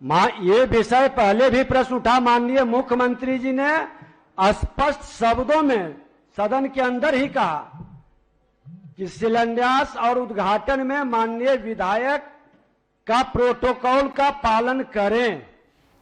ये विषय पहले भी प्रश्न उठा, माननीय मुख्यमंत्री जी ने स्पष्ट शब्दों में सदन के अंदर ही कहा कि शिलान्यास और उद्घाटन में माननीय विधायक का प्रोटोकॉल का पालन करें।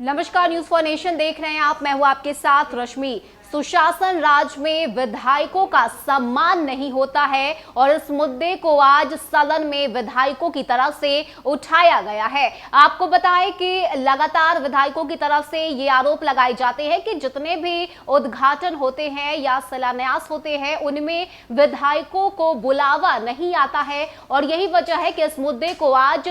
नमस्कार, न्यूज फॉर नेशन देख रहे हैं आप। मैं हूं आपके साथ रश्मि। सुशासन राज में विधायकों का सम्मान नहीं होता है और इस मुद्दे को आज सदन में विधायकों की तरफ से उठाया गया है। आपको बताएं कि लगातार विधायकों की तरफ से ये आरोप लगाए जाते हैं कि जितने भी उद्घाटन होते हैं या शिलान्यास होते हैं उनमें विधायकों को बुलावा नहीं आता है और यही वजह है कि इस मुद्दे को आज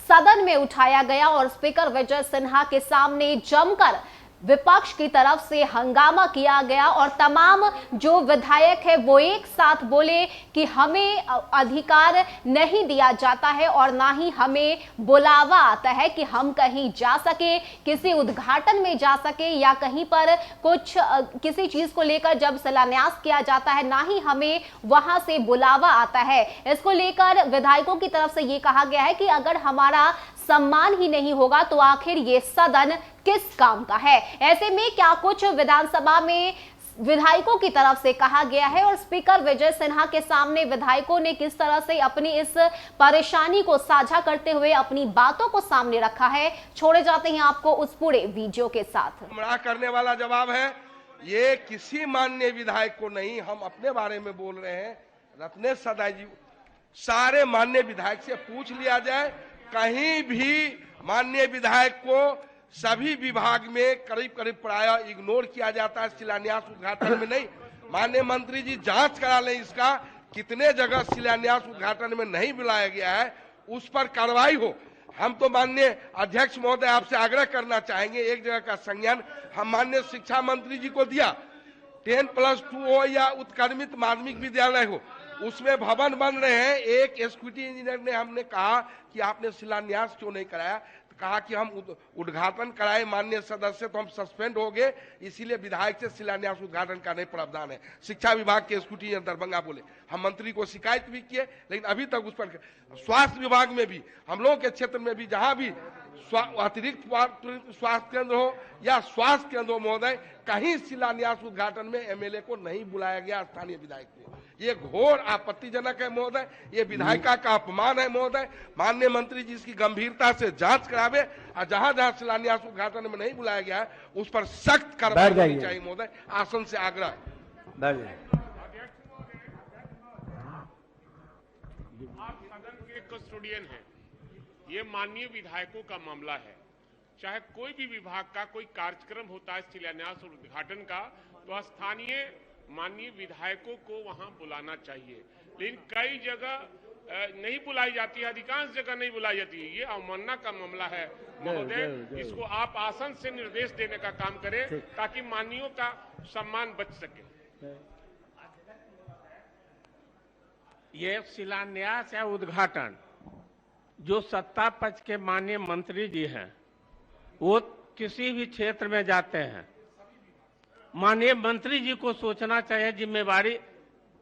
सदन में उठाया गया और स्पीकर विजय सिन्हा के सामने जमकर विपक्ष की तरफ से हंगामा किया गया और तमाम जो विधायक है वो एक साथ बोले कि हमें अधिकार नहीं दिया जाता है और ना ही हमें बुलावा आता है कि हम कहीं जा सके, किसी उद्घाटन में जा सके या कहीं पर कुछ किसी चीज को लेकर जब शिलान्यास किया जाता है ना ही हमें वहां से बुलावा आता है। इसको लेकर विधायकों की तरफ से ये कहा गया है कि अगर हमारा सम्मान ही नहीं होगा तो आखिर ये सदन किस काम का है। ऐसे में क्या कुछ विधानसभा में विधायकों की तरफ से कहा गया है और स्पीकर विजय सिन्हा के सामने विधायकों ने किस तरह से अपनी इस परेशानी को साझा करते हुए अपनी बातों को सामने रखा है, छोड़े जाते हैं आपको उस पूरे वीडियो के साथ। गुमराह करने वाला जवाब है, ये किसी माननीय विधायक को नहीं, हम अपने बारे में बोल रहे हैं। रत्नेश सदाई जी, सारे माननीय विधायक से पूछ लिया जाए, कहीं भी माननीय विधायक को सभी विभाग में करीब करीब प्राय इग्नोर किया जाता है, शिलान्यास उद्घाटन में नहीं। माननीय मंत्री जी जांच करा लें इसका, कितने जगह शिलान्यास उद्घाटन में नहीं बुलाया गया है, उस पर कार्रवाई हो। हम तो माननीय अध्यक्ष महोदय आपसे आग्रह करना चाहेंगे, एक जगह का संज्ञान हम माननीय शिक्षा मंत्री जी को दिया, 10+2 हो या उत्क्रमित माध्यमिक विद्यालय हो, उसमें भवन बन रहे हैं। एक एक्जीक्यूटिव इंजीनियर ने हमने कहा कि आपने शिलान्यास क्यों नहीं कराया, तो कहा कि हम उद्घाटन कराए माननीय सदस्य तो हम सस्पेंड हो गए, इसीलिए विधायक से शिलान्यास उद्घाटन का नहीं प्रावधान है। शिक्षा विभाग के एक्जीक्यूटिव इंजीनियर दरभंगा बोले, हम मंत्री को शिकायत भी किए लेकिन अभी तक उस पर। स्वास्थ्य विभाग में भी, हम लोगों के क्षेत्र में भी जहां भी अतिरिक्त स्वास्थ्य केंद्र हो या स्वास्थ्य केंद्र हो महोदय, कहीं शिलान्यास उद्घाटन में एमएलए को नहीं बुलाया गया स्थानीय विधायक को। ये घोर आपत्तिजनक है महोदय, ये विधायिका का अपमान है महोदय। माननीय मंत्री जी इसकी गंभीरता से जांच करावे और जहां जहां शिलान्यास उद्घाटन में नहीं बुलाया गया है उस पर सख्त कार्रवाई होनी चाहिए महोदय, आसन से आग्रह। आप सदन के कस्टोडियन हैं, ये माननीय विधायकों का मामला है। चाहे कोई भी विभाग का कोई कार्यक्रम होता है शिलान्यास और उद्घाटन का, तो स्थानीय माननीय विधायकों को वहां बुलाना चाहिए, लेकिन कई जगह नहीं बुलाई जाती है, अधिकांश जगह नहीं बुलाई जाती है। ये अवमानना का मामला है महोदय, इसको आप आसन से निर्देश देने का काम करें ताकि माननीयों का सम्मान बच सके। ये शिलान्यास या उद्घाटन जो सत्ता पक्ष के माननीय मंत्री जी हैं वो किसी भी क्षेत्र में जाते हैं, माननीय मंत्री जी को सोचना चाहिए, जिम्मेवारी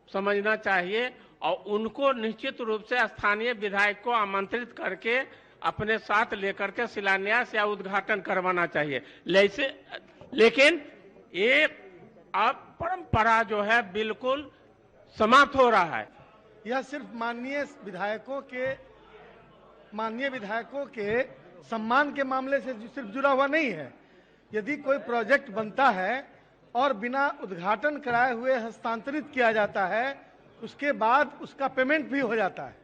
समझना चाहिए और उनको निश्चित रूप से स्थानीय विधायक को आमंत्रित करके अपने साथ लेकर के शिलान्यास या उद्घाटन करवाना चाहिए। लेकिन ये अब परंपरा जो है बिल्कुल समाप्त हो रहा है। यह सिर्फ माननीय विधायकों के सम्मान के मामले से सिर्फ जुड़ा हुआ नहीं है। यदि कोई प्रोजेक्ट बनता है और बिना उद्घाटन कराए हुए हस्तांतरित किया जाता है, उसके बाद उसका पेमेंट भी हो जाता है।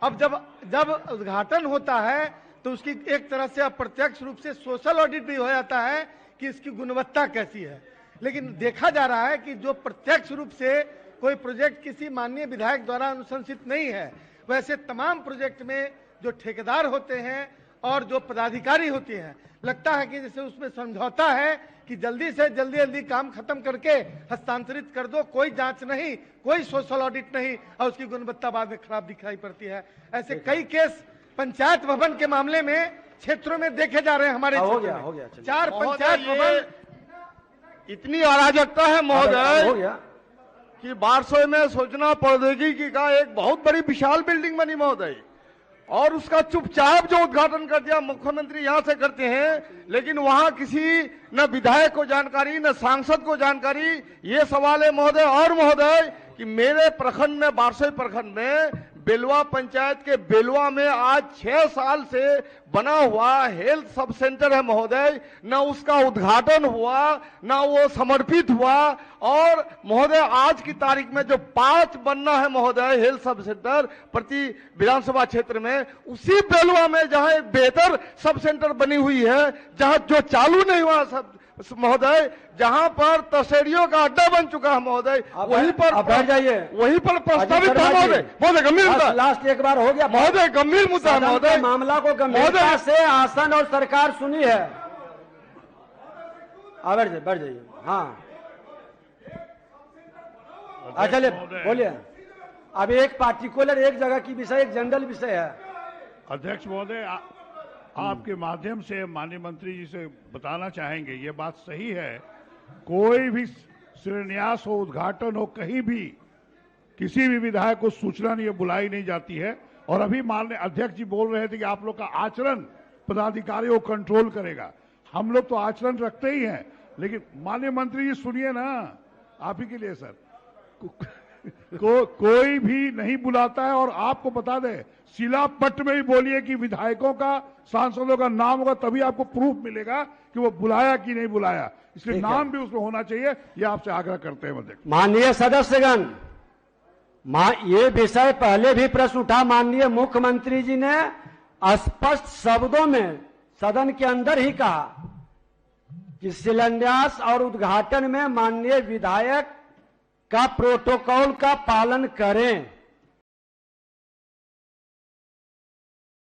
अब जब उद्घाटन होता है तो उसकी एक तरह से अप्रत्यक्ष रूप से सोशल ऑडिट भी हो जाता है कि इसकी गुणवत्ता कैसी है। लेकिन देखा जा रहा है कि जो प्रत्यक्ष रूप से कोई प्रोजेक्ट किसी माननीय विधायक द्वारा अनुशंसित नहीं है, वैसे तमाम प्रोजेक्ट में जो ठेकेदार होते हैं और जो पदाधिकारी होते हैं, लगता है कि जैसे उसमें समझौता है कि जल्दी से जल्दी काम खत्म करके हस्तांतरित कर दो, कोई जांच नहीं, कोई सोशल ऑडिट नहीं और उसकी गुणवत्ता बाद में खराब दिखाई पड़ती है। ऐसे कई केस पंचायत भवन के मामले में क्षेत्रों में देखे जा रहे हैं। हमारे हो गया 4 पंचायत भवन। इतनी अराजकता है महोदय कि बारसोई में सूचना प्रौद्योगिकी का एक बहुत बड़ी विशाल बिल्डिंग बनी महोदय, और उसका चुपचाप जो उद्घाटन कर दिया, मुख्यमंत्री यहां से करते हैं लेकिन वहां किसी न विधायक को जानकारी न सांसद को जानकारी। ये सवाल है महोदय। और महोदय कि मेरे प्रखंड में, बारसोई प्रखंड में बेलवा पंचायत के बेलवा में आज 6 साल से बना हुआ हेल्थ सब सेंटर है महोदय, न उसका उद्घाटन हुआ न वो समर्पित हुआ। और महोदय आज की तारीख में जो 5 बनना है महोदय हेल्थ सब सेंटर प्रति विधानसभा क्षेत्र में, उसी बेलवा में जहां एक बेहतर सब सेंटर बनी हुई है, जहां जो चालू नहीं हुआ सब महोदय, जहां पर तसेरियों का अड्डा बन चुका है महोदय, वहीं पर बैठ जाइए, वहीं पर प्रस्तावित है महोदय। महोदय गंभीर मुद्दा, लास्ट एक बार हो गया महोदय गंभीर मुद्दा है महोदय। मामला को गंभीरता से आसन और सरकार सुनी है। बैठ जाइए। हाँ चलिए बोलिए। अब एक पार्टिकुलर एक जगह की विषय, एक जनरल विषय है। अध्यक्ष महोदय, आपके माध्यम से माननीय मंत्री जी से बताना चाहेंगे, ये बात सही है, कोई भी शिलान्यास हो, उद्घाटन हो, कहीं भी किसी भी विधायक को सूचना नहीं, बुलाई नहीं जाती है। और अभी माननीय अध्यक्ष जी बोल रहे थे कि आप लोग का आचरण पदाधिकारियों को कंट्रोल करेगा। हम लोग तो आचरण रखते ही हैं, लेकिन माननीय मंत्री जी सुनिए ना, आप ही के लिए सर, कोई भी नहीं बुलाता है। और आपको बता दें, शिलापट्ट में ही बोलिए कि विधायकों का, सांसदों का नाम होगा, तभी आपको प्रूफ मिलेगा कि वो बुलाया कि नहीं बुलाया। इसलिए नाम भी उसमें होना चाहिए, ये आपसे आग्रह करते हैं अध्यक्ष। माननीय सदस्यगण, ये विषय पहले भी प्रश्न उठा, माननीय मुख्यमंत्री जी ने स्पष्ट शब्दों में सदन के अंदर ही कहा कि शिलान्यास और उद्घाटन में माननीय विधायक का प्रोटोकॉल का पालन करें।